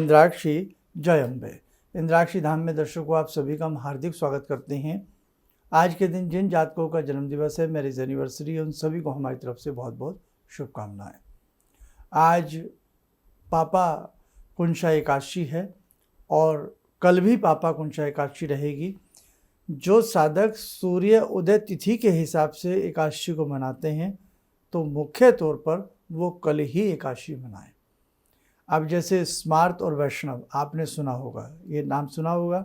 इंद्राक्षी जय अम्बे। इंद्राक्षी धाम में दर्शकों आप सभी का हम हार्दिक स्वागत करते हैं। आज के दिन जिन जातकों का जन्मदिवस है, मैरिज एनिवर्सरी है, उन सभी को हमारी तरफ से बहुत बहुत शुभकामनाएं। आज पापा कुंशा एकादशी है और कल भी पापा कुंशा एकादशी रहेगी। जो साधक सूर्य उदय तिथि के हिसाब से एकादशी को मनाते हैं तो मुख्य तौर पर वो कल ही एकादशी मनाएं। अब जैसे स्मार्त और वैष्णव आपने सुना होगा, ये नाम सुना होगा।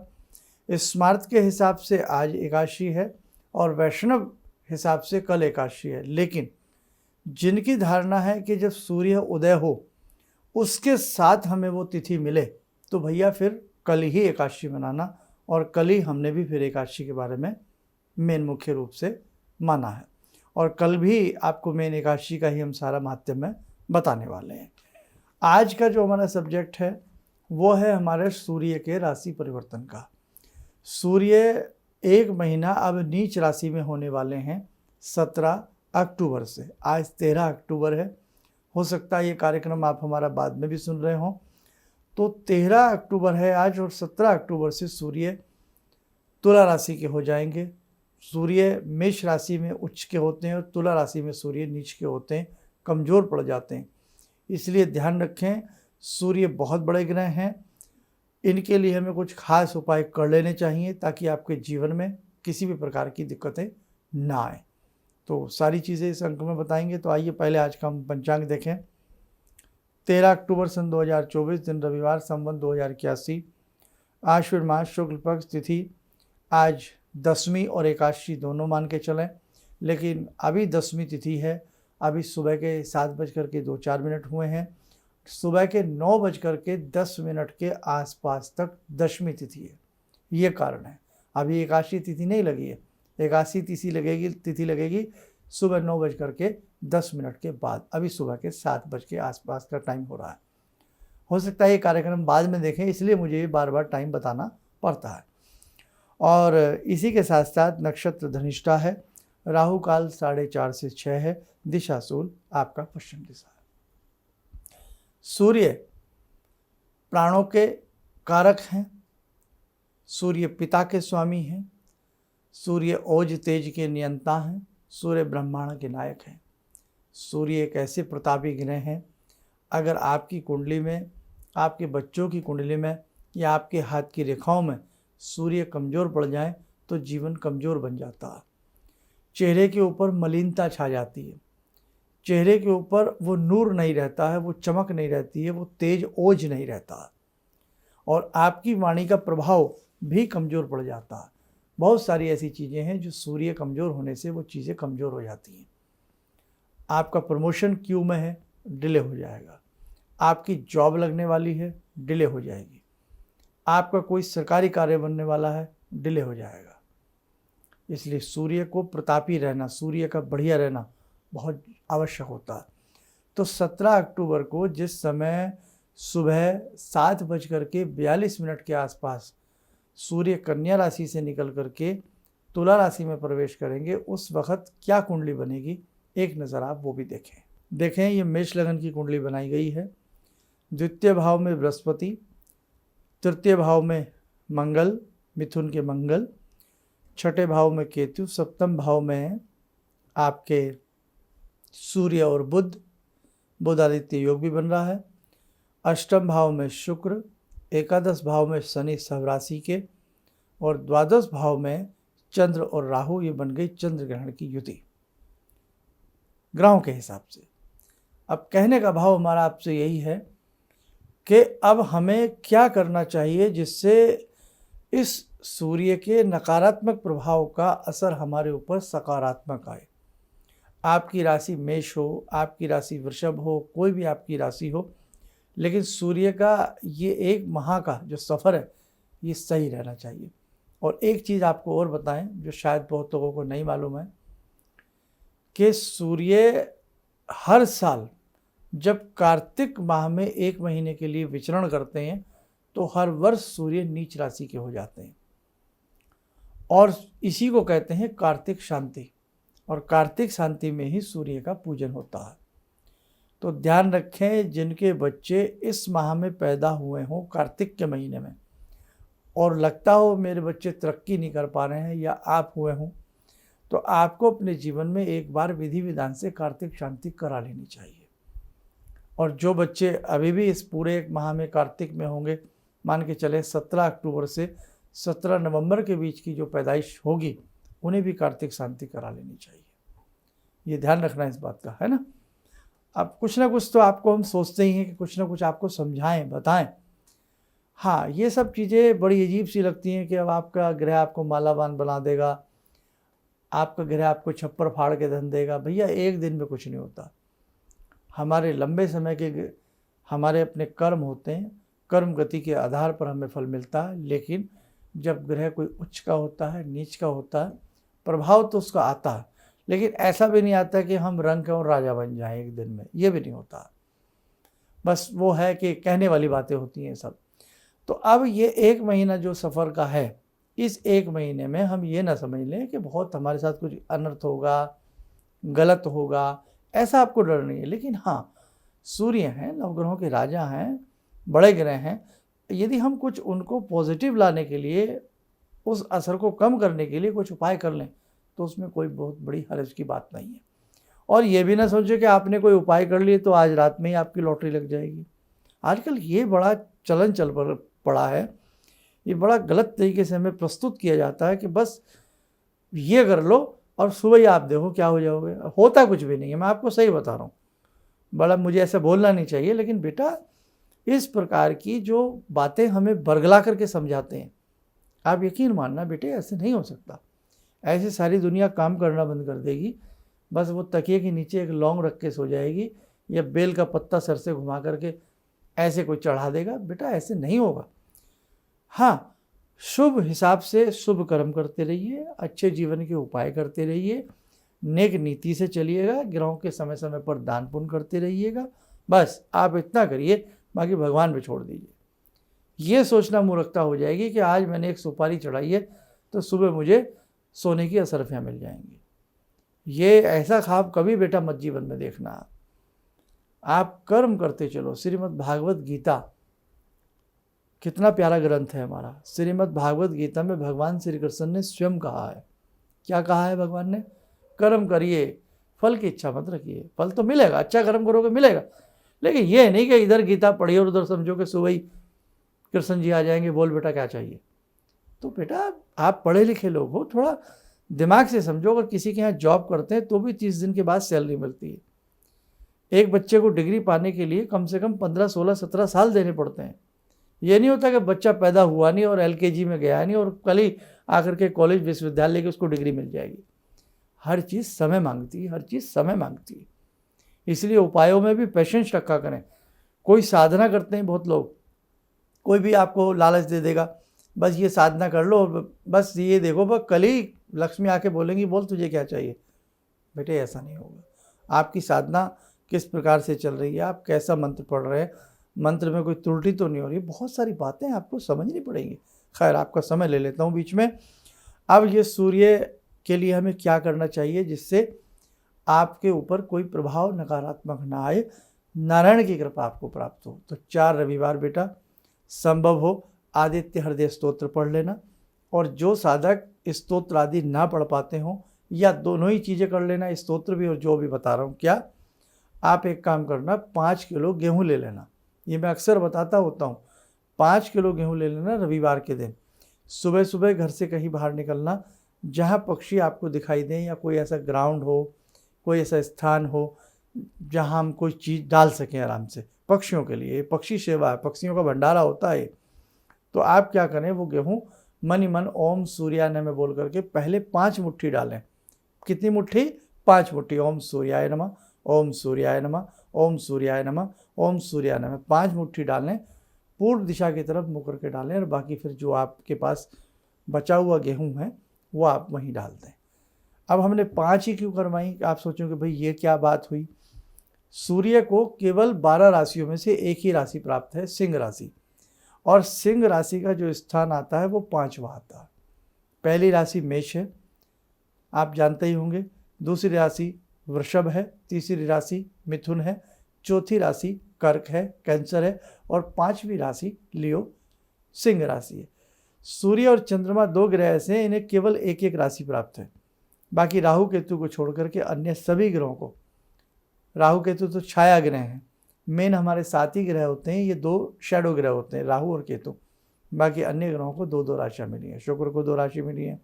इस स्मार्त के हिसाब से आज एकादशी है और वैष्णव हिसाब से कल एकादशी है। लेकिन जिनकी धारणा है कि जब सूर्य उदय हो उसके साथ हमें वो तिथि मिले तो भैया फिर कल ही एकादशी मनाना, और कल ही हमने भी फिर एकादशी के बारे में मेन मुख्य रूप से माना है। और कल भी आपको मेन एकादशी का ही हम सारा माध्यम में बताने वाले हैं। आज का जो हमारा सब्जेक्ट है वो है हमारे सूर्य के राशि परिवर्तन का। सूर्य एक महीना अब नीच राशि में होने वाले हैं 17 अक्टूबर से। आज 13 अक्टूबर है। हो सकता है ये कार्यक्रम आप हमारा बाद में भी सुन रहे हों। तो 13 अक्टूबर है आज और 17 अक्टूबर से सूर्य तुला राशि के हो जाएंगे। सूर्य मेष राशि में उच्च के होते हैं और तुला राशि में सूर्य नीच के होते हैं, कमज़ोर पड़ जाते हैं। इसलिए ध्यान रखें, सूर्य बहुत बड़े ग्रह हैं, इनके लिए हमें कुछ खास उपाय कर लेने चाहिए ताकि आपके जीवन में किसी भी प्रकार की दिक्कतें ना आए। तो सारी चीज़ें इस अंक में बताएंगे। तो आइए पहले आज का हम पंचांग देखें। 13 अक्टूबर सन 2024, दिन रविवार, संवत 2081, आश्विन मास, शुक्ल पक्ष, तिथि आज दसवीं और एकादशी दोनों मान के चलें, लेकिन अभी दसवीं तिथि है। अभी सुबह के 7:02 हुए हैं। सुबह के 9:10 के आसपास तक दशमी तिथि है। ये कारण है, अभी एकादशी तिथि नहीं लगी है। एकादशी तिथि लगेगी सुबह 9:10 के बाद। अभी सुबह के 7 के आसपास का टाइम हो रहा है। हो सकता है ये कार्यक्रम बाद में देखें, इसलिए मुझे ये बार बार टाइम बताना पड़ता है। और इसी के साथ साथ नक्षत्र धनिष्ठा है, राहु काल 4:30 से 6 है, दिशा सूल आपका पश्चिम दिशा है। सूर्य प्राणों के कारक हैं, सूर्य पिता के स्वामी हैं, सूर्य ओज तेज के नियंता हैं, सूर्य ब्रह्मांड के नायक हैं। सूर्य एक ऐसे प्रतापी ग्रह हैं, अगर आपकी कुंडली में, आपके बच्चों की कुंडली में या आपके हाथ की रेखाओं में सूर्य कमज़ोर पड़ जाए तो जीवन कमज़ोर बन जाता है। चेहरे के ऊपर मलिनता छा जाती है, चेहरे के ऊपर वो नूर नहीं रहता है, वो चमक नहीं रहती है, वो तेज ओज नहीं रहता, और आपकी वाणी का प्रभाव भी कमज़ोर पड़ जाता है। बहुत सारी ऐसी चीज़ें हैं जो सूर्य कमज़ोर होने से वो चीज़ें कमज़ोर हो जाती हैं। आपका प्रमोशन क्यू में है, डिले हो जाएगा। आपकी जॉब लगने वाली है, डिले हो जाएगी। आपका कोई सरकारी कार्य बनने वाला है, डिले हो जाएगा। इसलिए सूर्य को प्रतापी रहना, सूर्य का बढ़िया रहना बहुत आवश्यक होता है। तो 17 अक्टूबर को जिस समय सुबह 7:42 के आसपास सूर्य कन्या राशि से निकल करके तुला राशि में प्रवेश करेंगे, उस वक्त क्या कुंडली बनेगी, एक नज़र आप वो भी देखें। ये मेष लगन की कुंडली बनाई गई है। द्वितीय भाव में बृहस्पति, तृतीय भाव में मंगल, मिथुन के मंगल, छठे भाव में केतु, सप्तम भाव में आपके सूर्य और बुध आदित्य योग भी बन रहा है। अष्टम भाव में शुक्र, एकादश भाव में शनि स्वराशि के, और द्वादश भाव में चंद्र और राहु। ये बन गई चंद्र ग्रहण की युति ग्रहों के हिसाब से। अब कहने का भाव हमारा आपसे यही है कि अब हमें क्या करना चाहिए जिससे इस सूर्य के नकारात्मक प्रभाव का असर हमारे ऊपर सकारात्मक आए। आपकी राशि मेष हो, आपकी राशि वृषभ हो, कोई भी आपकी राशि हो, लेकिन सूर्य का ये एक माह का जो सफ़र है ये सही रहना चाहिए। और एक चीज़ आपको और बताएं जो शायद बहुत लोगों को नहीं मालूम है कि सूर्य हर साल जब कार्तिक माह में 1 महीने के लिए विचरण करते हैं तो हर वर्ष सूर्य नीच राशि के हो जाते हैं, और इसी को कहते हैं कार्तिक शांति। और कार्तिक शांति में ही सूर्य का पूजन होता है। तो ध्यान रखें, जिनके बच्चे इस माह में पैदा हुए हों, कार्तिक के महीने में, और लगता हो मेरे बच्चे तरक्की नहीं कर पा रहे हैं या आप हुए हों, तो आपको अपने जीवन में एक बार विधि विधान से कार्तिक शांति करा लेनी चाहिए। और जो बच्चे अभी भी इस पूरे एक माह में कार्तिक में होंगे, मान के चले 17 अक्टूबर से 17 नवंबर के बीच की जो पैदाइश होगी, उन्हें भी कार्तिक शांति करा लेनी चाहिए। ये ध्यान रखना इस बात का, है ना। अब कुछ ना कुछ तो आपको हम सोचते ही हैं कि कुछ ना कुछ आपको समझाएं, बताएं। हाँ, ये सब चीज़ें बड़ी अजीब सी लगती हैं कि अब आपका ग्रह आपको मालावान बना देगा, आपका ग्रह आपको छप्पर फाड़ के धन देगा। भैया, एक दिन में कुछ नहीं होता। हमारे लंबे समय के हमारे अपने कर्म होते हैं, कर्म गति के आधार पर हमें फल मिलता है। लेकिन जब ग्रह कोई उच्च का होता है, नीच का होता है, प्रभाव तो उसका आता है, लेकिन ऐसा भी नहीं आता कि हम रंग और राजा बन जाएं एक दिन में, ये भी नहीं होता। बस वो है कि कहने वाली बातें होती हैं सब। तो अब ये एक महीना जो सफ़र का है, इस एक महीने में हम ये ना समझ लें कि बहुत हमारे साथ कुछ अनर्थ होगा, गलत होगा, ऐसा आपको डर नहीं है। लेकिन हाँ, सूर्य हैं, नवग्रहों के राजा हैं, बड़े ग्रह हैं, यदि हम कुछ उनको पॉजिटिव लाने के लिए, उस असर को कम करने के लिए कुछ उपाय कर लें, तो उसमें कोई बहुत बड़ी हर्ज की बात नहीं है। और ये भी ना सोचो कि आपने कोई उपाय कर लिए तो आज रात में ही आपकी लॉटरी लग जाएगी। आजकल ये बड़ा चलन चल पड़ा है, ये बड़ा गलत तरीके से हमें प्रस्तुत किया जाता है कि बस ये कर लो और सुबह ही आप देखो क्या हो जाओगे। होता कुछ भी नहीं है, मैं आपको सही बता रहा हूँ। बड़ा मुझे ऐसा बोलना नहीं चाहिए, लेकिन बेटा इस प्रकार की जो बातें हमें बरगला करके समझाते हैं, आप यकीन मानना बेटे ऐसे नहीं हो सकता। ऐसे सारी दुनिया काम करना बंद कर देगी। बस वो तकिए के नीचे एक लौंग रख के सो जाएगी या बेल का पत्ता सर से घुमा करके ऐसे कोई चढ़ा देगा। बेटा ऐसे नहीं होगा। हाँ, शुभ हिसाब से शुभ कर्म करते रहिए, अच्छे जीवन के उपाय करते रहिए, नेक नीति से चलिएगा, ग्रहों के समय समय पर दान पुण्य करते रहिएगा। बस आप इतना करिए, बाकी भगवान पे छोड़ दीजिए। ये सोचना मूर्खता हो जाएगी कि आज मैंने एक सुपारी चढ़ाई है तो सुबह मुझे सोने की असरफियाँ मिल जाएंगी। ये ऐसा ख्वाब कभी बेटा मत जीवन में देखना। आप कर्म करते चलो। श्रीमद् भागवत गीता कितना प्यारा ग्रंथ है हमारा। श्रीमद् भागवत गीता में भगवान श्री कृष्ण ने स्वयं कहा है, क्या कहा है भगवान ने? कर्म करिए, फल की इच्छा मत रखिए। फल तो मिलेगा, अच्छा कर्म करोगे मिलेगा, लेकिन ये नहीं कि इधर गीता पढ़िए और उधर समझो कि सुबह ही कृष्ण जी आ जाएंगे, बोल बेटा क्या चाहिए। तो बेटा आप पढ़े लिखे लोग हो, थोड़ा दिमाग से समझो। अगर किसी के यहाँ जॉब करते हैं तो भी 30 दिन के बाद सैलरी मिलती है। एक बच्चे को डिग्री पाने के लिए कम से कम 15, 16, 17 साल देने पड़ते हैं। ये नहीं होता कि बच्चा पैदा हुआ नहीं और LKG में गया नहीं और कल ही आकर के कॉलेज विश्वविद्यालय की उसको डिग्री मिल जाएगी। हर चीज़ समय मांगती है, हर चीज़ समय मांगती है। इसलिए उपायों में भी पेशेंस रखा करें। कोई साधना करते हैं बहुत लोग, कोई भी आपको लालच दे देगा, बस ये साधना कर लो, बस ये देखो, बस कल ही लक्ष्मी आके बोलेंगी बोल तुझे क्या चाहिए। बेटे ऐसा नहीं होगा। आपकी साधना किस प्रकार से चल रही है, आप कैसा मंत्र पढ़ रहे हैं, मंत्र में कोई त्रुटि तो नहीं हो रही। बहुत सारी बातें आपको समझनी पड़ेंगी। खैर, आपका समय ले लेता हूँ बीच में। अब ये सूर्य के लिए हमें क्या करना चाहिए जिससे आपके ऊपर कोई प्रभाव नकारात्मक ना आए, नारायण की कृपा आपको प्राप्त हो। तो 4 रविवार बेटा संभव हो आदित्य हृदय स्तोत्र पढ़ लेना, और जो साधक स्तोत्र आदि ना पढ़ पाते हों या दोनों ही चीज़ें कर लेना, स्तोत्र भी और जो भी बता रहा हूँ। क्या आप एक काम करना, 5 किलो गेहूँ ले लेना। ये मैं अक्सर बताता होता हूँ। 5 किलो गेहूँ ले लेना रविवार के दिन। सुबह सुबह घर से कहीं बाहर निकलना, जहाँ पक्षी आपको दिखाई दें या कोई ऐसा ग्राउंड हो, कोई ऐसा स्थान हो जहाँ हम कोई चीज़ डाल सकें आराम से पक्षियों के लिए। पक्षी सेवा है, पक्षियों का भंडारा होता है। तो आप क्या करें, वो गेहूँ मन ही मन ओम सूर्याय नमः बोल करके पहले 5 मुट्ठी डालें। कितनी मुट्ठी? 5 मुट्ठी। ओम सूर्याय नमः, ओम सूर्याय नमः, ओम सूर्याय नमः, ओम सूर्याय नमः 5 मुट्ठी डालें। पूर्व दिशा की तरफ मुँह करके डालें, और बाकी फिर जो आपके पास बचा हुआ गेहूँ है वो आप वहीं डाल दें। अब हमने 5 ही क्यों करवाई? आप सोचोगे भाई ये क्या बात हुई। सूर्य को केवल 12 राशियों में से एक ही राशि प्राप्त है, सिंह राशि, और सिंह राशि का जो स्थान आता है वो 5वां आता है। पहली राशि मेष है, आप जानते ही होंगे। दूसरी राशि वृषभ है, तीसरी राशि मिथुन है, चौथी राशि कर्क है, कैंसर है, और 5वीं राशि लियो सिंह राशि है। सूर्य और चंद्रमा 2 ग्रह ऐसे हैं, इन्हें केवल एक एक राशि प्राप्त है। बाकी राहु केतु को छोड़ करके अन्य सभी ग्रहों को, राहु केतु तो छाया ग्रह हैं, मेन हमारे 7 ही ग्रह होते हैं, ये 2 शैडो ग्रह होते हैं, राहु और केतु। बाकी अन्य ग्रहों को 2-2 राशियाँ मिली हैं। शुक्र को 2 राशि मिली है,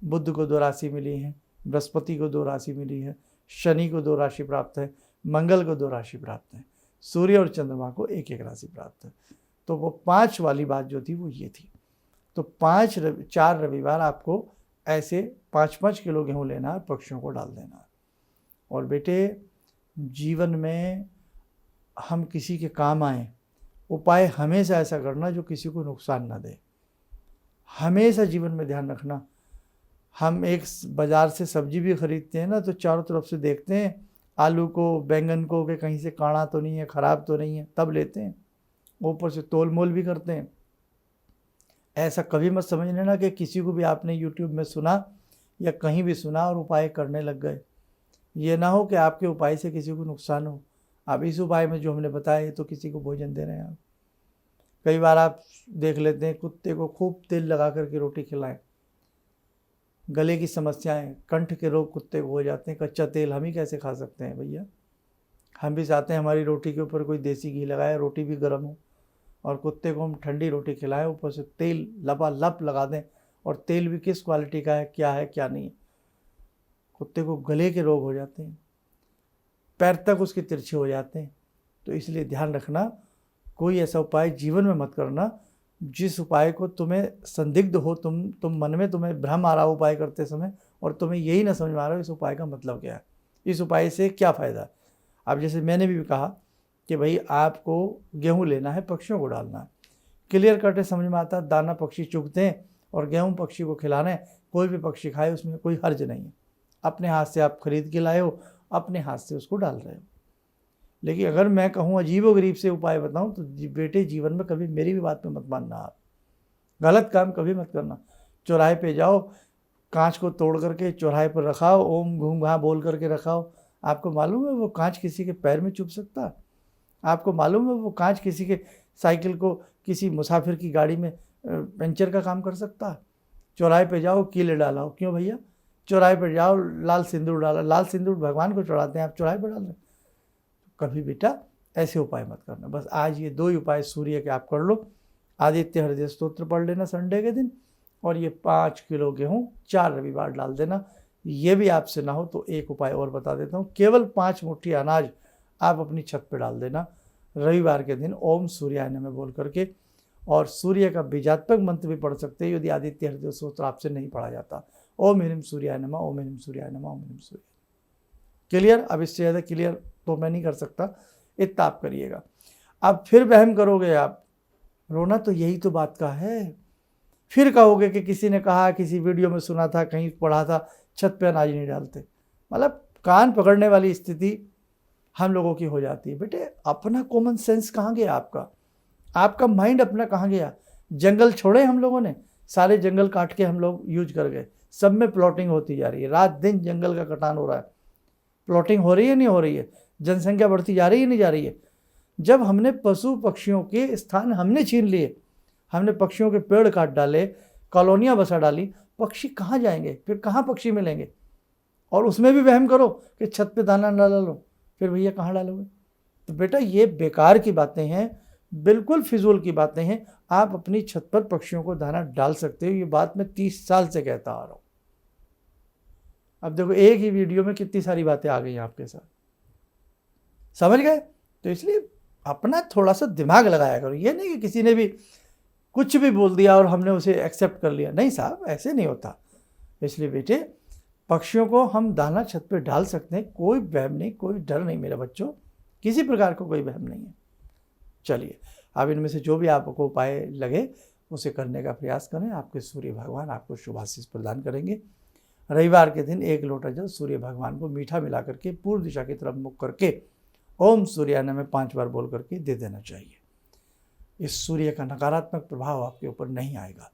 बुध को 2 राशि मिली है, बृहस्पति को 2 राशि मिली है, शनि को 2 राशि प्राप्त है, मंगल को 2 राशि प्राप्त है, सूर्य और चंद्रमा को एक एक राशि प्राप्त है। तो वो 5 वाली बात जो थी वो ये थी। तो 4 रविवार आपको ऐसे 5-5 किलो गेहूँ लेना है, पक्षियों को डाल देना है। और बेटे, जीवन में हम किसी के काम आए, उपाय हमेशा ऐसा करना जो किसी को नुकसान ना दे। हमेशा जीवन में ध्यान रखना, हम एक बाज़ार से सब्जी भी खरीदते हैं ना, तो चारों तरफ से देखते हैं आलू को, बैंगन को, कि कहीं से काड़ा तो नहीं है, ख़राब तो नहीं है, तब लेते हैं। ऊपर से तोल मोल भी करते हैं। ऐसा कभी मत समझ लेना कि किसी को भी आपने यूट्यूब में सुना या कहीं भी सुना और उपाय करने लग गए। ये ना हो कि आपके उपाय से किसी को नुकसान हो। आप इस उपाय में जो हमने बताया तो किसी को भोजन दे रहे हैं आप। कई बार आप देख लेते हैं, कुत्ते को खूब तेल लगा करके रोटी खिलाएं, गले की समस्याएं, कंठ के रोग कुत्ते को हो जाते हैं। कच्चा तेल हम ही कैसे खा सकते हैं भैया? हम भी चाहते हैं हमारी रोटी के ऊपर कोई देसी घी लगाए, रोटी भी गर्म हो, और कुत्ते को हम ठंडी रोटी खिलाएं, ऊपर से तेल लबालब लगा दें, और तेल भी किस क्वालिटी का है क्या नहीं है। कुत्ते को गले के रोग हो जाते हैं, पैर तक उसके तिरछे हो जाते हैं। तो इसलिए ध्यान रखना, कोई ऐसा उपाय जीवन में मत करना जिस उपाय को तुम्हें संदिग्ध हो, तुम मन में तुम्हें भ्रम आ रहा हो उपाय करते समय, और तुम्हें यही ना समझ में आ रहा हो इस उपाय का मतलब क्या है, इस उपाय से क्या फ़ायदा है। अब जैसे मैंने भी कहा कि भाई आपको गेहूँ लेना है, पक्षियों को डालना है, क्लियर कट है, समझ में आता है। दाना पक्षी चुगते हैं और गेहूँ पक्षी को खिलाना है, कोई भी पक्षी खाए उसमें कोई हर्ज नहीं है। अपने हाथ से आप खरीद के लाए हो, अपने हाथ से उसको डाल रहे हो। लेकिन अगर मैं कहूँ अजीबोगरीब से उपाय बताऊँ, तो बेटे जीवन में कभी मेरी भी बात पे मत मानना। आप गलत काम कभी मत करना। चौराहे पे जाओ, कांच को तोड़ करके चौराहे पर रखाओ, ओम घूम घा बोल करके रखाओ। आपको मालूम है वो कांच किसी के पैर में चुभ सकता है? आपको मालूम है वो कांच किसी के साइकिल को, किसी मुसाफिर की गाड़ी में पंचर का काम कर सकता है? चौराहे पे जाओ, कीले डालाओ। क्यों भैया? चौराहे पर जाओ, लाल सिंदूर डाला। लाल सिंदूर भगवान को चढ़ाते हैं, आप चौराहे पर डाल रहे हैं। कभी बेटा ऐसे उपाय मत करना। बस आज ये 2 ही उपाय सूर्य के आप कर लो। आदित्य हृदय स्तोत्र पढ़ लेना संडे के दिन, और ये 5 किलो गेहूँ 4 रविवार डाल देना। ये भी आपसे ना हो तो एक उपाय और बता देता हूँ, केवल 5 मुट्ठी अनाज आप अपनी छत पर डाल देना रविवार के दिन, ओम सूर्याय नमः बोल करके। और सूर्य का बीजात्मक मंत्र भी पढ़ सकते हैं यदि आदित्य हृदय स्तोत्र आपसे नहीं पढ़ा जाता। ओम ह्रीं सूर्याय नमः, ओम ह्रीं सूर्याय नमः, ओम ह्रीं सूर्याय। क्लियर? अब इससे ज़्यादा क्लियर तो मैं नहीं कर सकता, इतना आप करिएगा। अब फिर वहम करोगे आप, रोना तो यही तो बात का है। फिर कहोगे कि किसी ने कहा, किसी वीडियो में सुना था, कहीं पढ़ा था, छत पे अनाज नहीं डालते। मतलब कान पकड़ने वाली स्थिति हम लोगों की हो जाती है। बेटे अपना कॉमन सेंस कहाँ गया आपका? आपका माइंड अपना कहाँ गया? जंगल छोड़े हम लोगों ने, सारे जंगल काट के हम लोग यूज कर गए। सब में प्लॉटिंग होती जा रही है, रात दिन जंगल का कटान हो रहा है। प्लॉटिंग हो रही है नहीं हो रही है? जनसंख्या बढ़ती जा रही है नहीं जा रही है? जब हमने पशु पक्षियों के स्थान हमने छीन लिए, हमने पक्षियों के पेड़ काट डाले, कॉलोनियाँ बसा डाली, पक्षी कहाँ जाएंगे? फिर कहाँ पक्षी मिलेंगे? और उसमें भी वहम करो कि छत पे दाना ना डालो, फिर भैया कहाँ डालोगे? तो बेटा ये बेकार की बातें हैं, बिल्कुल फिजूल की बातें हैं। आप अपनी छत पर पक्षियों को दाना डाल सकते हो, ये बात मैं 30 साल से कहता आ रहा हूँ। अब देखो एक ही वीडियो में कितनी सारी बातें आ गई आपके साथ, समझ गए? तो इसलिए अपना थोड़ा सा दिमाग लगाया करो। ये नहीं कि किसी ने भी कुछ भी बोल दिया और हमने उसे एक्सेप्ट कर लिया। नहीं साहब, ऐसे नहीं होता। इसलिए बेटे पक्षियों को हम दाना छत पे डाल सकते हैं, कोई वहम नहीं, कोई डर नहीं मेरे बच्चों, किसी प्रकार का कोई वहम नहीं है। चलिए अब इनमें से जो भी आपको उपाय लगे उसे करने का प्रयास करें। आपके सूर्य भगवान आपको शुभ आशीष प्रदान करेंगे। रविवार के दिन 1 लोटा जल सूर्य भगवान को मीठा मिला करके पूर्व दिशा की तरफ मुख करके ओम सूर्याय नमः 5 बार बोल करके दे देना चाहिए। इस सूर्य का नकारात्मक प्रभाव आपके ऊपर नहीं आएगा।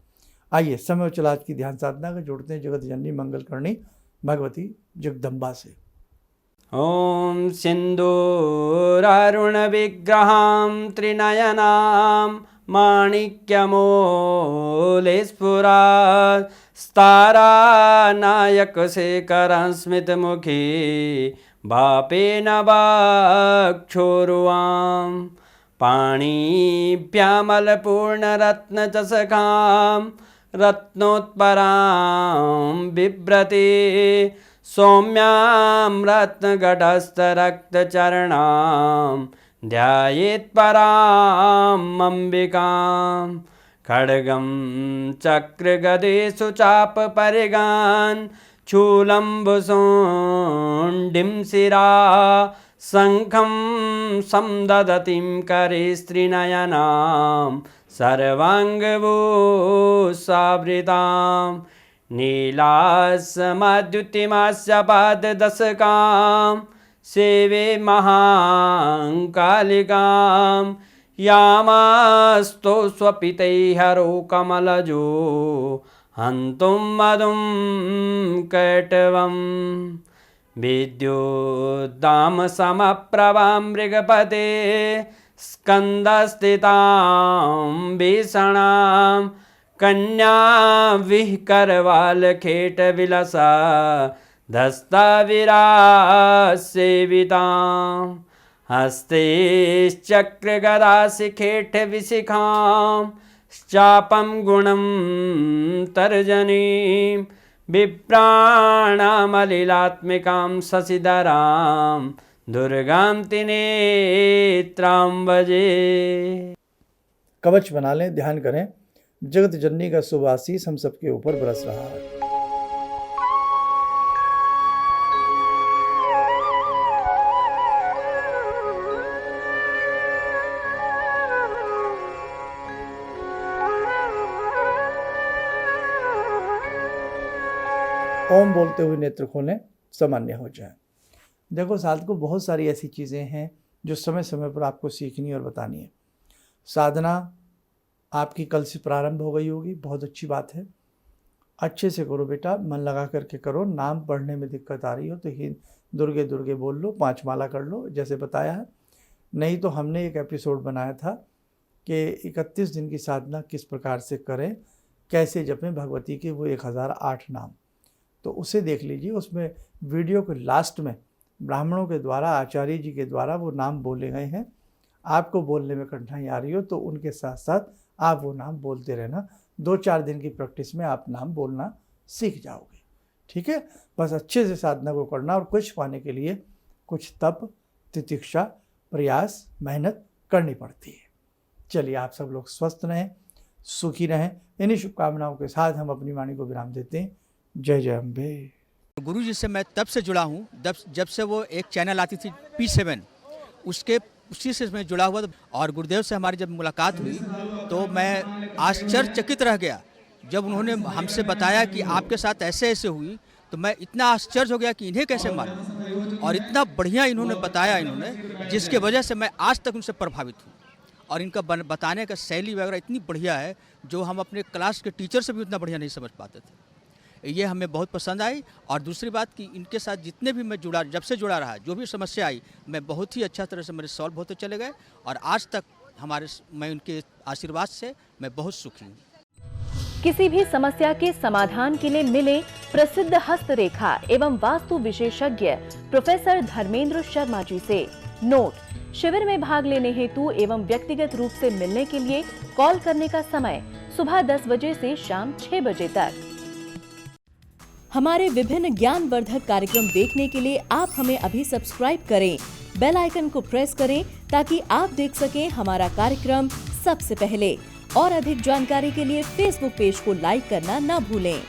आइए समय चला आज की ध्यान साधना का जोड़ते हैं जगत जननी मंगल करणी भगवती जगदम्बा से। ॐ सिन्दूरारुणविग्रहां त्रिनयनां माणिक्यमूलस्फुरात् स्तारानायकशेखरं स्मितमुखी भापेन वाक्षोरुवां पाणिभ्यामलपूर्णरत्नचषकां रत्नोत्परां बिभ्रति सौम्यां रत्नघटस्थरक्तचरणां ध्यायेत्पराम् अम्बिकां खड्गं चक्रगदेषु चापपरिगान् शूलम्बुशोण्डिं शिरा शङ्खं संदधतीं करे स्त्रीनयनां सर्वाङ्गभूषावृतां नीलासमद्युतिमास्य पाददशकां सेवे महाकालिकां यामास्तो स्वपितैहरो कमलजो हन्तुं मधुं कैटवं विद्युद्दामसमप्रभां मृगपते स्कन्दस्थितां भीषणां कन्या विहकरवालखेटविलसा धस्ताविरासेवितां हस्तैश्चक्रगदाशिखेटविशिखां चापं गुणं तर्जनीं विप्राणामलिलात्मिकां शशिधरां दुर्गां त्रिनेत्रां भजे। कवच बना लें, ध्यान करें। जगत जननी का शुभ आशीष हम सबके ऊपर बरस रहा है। ओम बोलते हुए नेत्र खोलें, सामान्य हो जाए। देखो साधकों, बहुत सारी ऐसी चीज़ें हैं जो समय समय पर आपको सीखनी और बतानी है। साधना आपकी कल से प्रारंभ हो गई होगी, बहुत अच्छी बात है। अच्छे से करो बेटा, मन लगा करके करो। नाम पढ़ने में दिक्कत आ रही हो तो ही दुर्गे दुर्गे बोल लो, 5 माला कर लो जैसे बताया है। नहीं तो हमने एक एपिसोड बनाया था कि 31 दिन की साधना किस प्रकार से करें, कैसे जपें भगवती के वो 1008 नाम, तो उसे देख लीजिए। उसमें वीडियो के लास्ट में ब्राह्मणों के द्वारा, आचार्य जी के द्वारा वो नाम बोले गए हैं। आपको बोलने में कठिनाई आ रही हो तो उनके साथ साथ आप वो नाम बोलते रहना। 2-4 दिन की प्रैक्टिस में आप नाम बोलना सीख जाओगे। ठीक है, बस अच्छे से साधना को करना और कुछ पाने के लिए कुछ तप, तितिक्षा, प्रयास, मेहनत करनी पड़ती है। चलिए, आप सब लोग स्वस्थ रहें, सुखी रहें। इन्हीं शुभकामनाओं के साथ हम अपनी वाणी को विराम देते हैं। जय जय अम्बे। गुरु जी से मैं तब से जुड़ा हूँ जब से वो एक चैनल आती थी P7, उसी से मैं जुड़ा हुआ था। और गुरुदेव से हमारी जब मुलाकात हुई तो मैं आश्चर्यचकित रह गया जब उन्होंने हमसे बताया कि आपके साथ ऐसे ऐसे हुई। तो मैं इतना आश्चर्य हो गया कि इन्हें कैसे मालूम, और इतना बढ़िया इन्होंने बताया जिसके वजह से मैं आज तक उनसे प्रभावित हूँ। और इनका बताने का शैली वगैरह इतनी बढ़िया है जो हम अपने क्लास के टीचर से भी उतना बढ़िया नहीं समझ पाते थे। ये हमें बहुत पसंद आई। और दूसरी बात कि इनके साथ जितने भी मैं जुड़ा, जब से जुड़ा रहा, जो भी समस्या आई, मैं बहुत ही अच्छा तरह से मेरे सॉल्व होते चले गए। और आज तक मैं उनके आशीर्वाद से मैं बहुत सुखी हूँ। किसी भी समस्या के समाधान के लिए मिले प्रसिद्ध हस्तरेखा एवं वास्तु विशेषज्ञ प्रोफेसर धर्मेंद्र शर्मा जी से। नोट: शिविर में भाग लेने हेतु एवं व्यक्तिगत रूप से मिलने के लिए कॉल करने का समय सुबह 10 बजे से शाम 6 बजे तक। हमारे विभिन्न ज्ञानवर्धक कार्यक्रम देखने के लिए आप हमें अभी सब्सक्राइब करें, बेल आइकन को प्रेस करें ताकि आप देख सकें हमारा कार्यक्रम सबसे पहले। और अधिक जानकारी के लिए फेसबुक पेज को लाइक करना न भूलें।